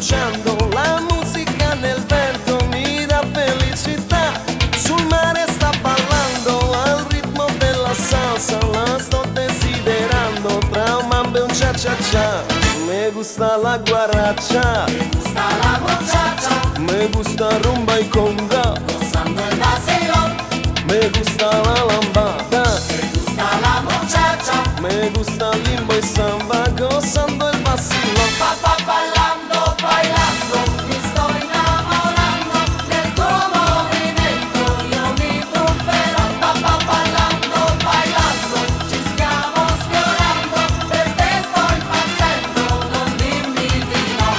escuchando la música nel vento, mi dà felicità. Sul mare sta ballando al ritmo della salsa, la sto desiderando tra un mambo e un cha cha cha. Me gusta la guaracha, Me gusta la muchacha, me gusta rumba y conga, gozando el vacilón. me gusta la lambada, Me gusta la muchacha, me gusta limbo y samba, gozando el vacilón. bailando, bailando, mi estoy enamorando del tuo movimento, io mi trufferò. Bailando, bailando, ci stiamo sfiorando, per te sto impazzendo, non dirmi di no.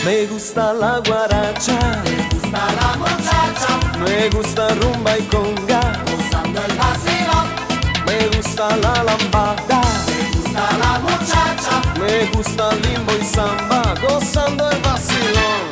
Me gusta la guaracha, Me gusta la muchacha, me gusta rumba y conga, gozando el vacilón. me gusta la lambada, Me gusta la muchacha, me gusta limbo y samba, gozando el vacilón.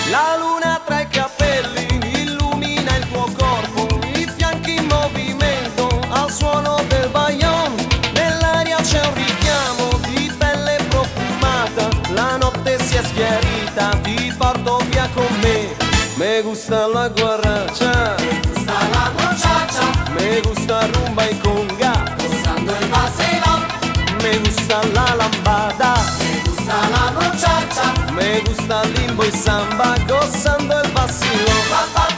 La luna tra i capelli illumina il tuo corpo, i fianchi in movimento al suono del baglion. Nell'aria c'è un richiamo di pelle profumata, la notte si è schiarita, ti porto via con me. Me gusta la guaracha, me gusta la muchacha, me gusta rumba y conga, gozando el vacilón. me gusta la lambada, Me gusta la muchacha, me gusta limbo y samba, gozando el vacilón.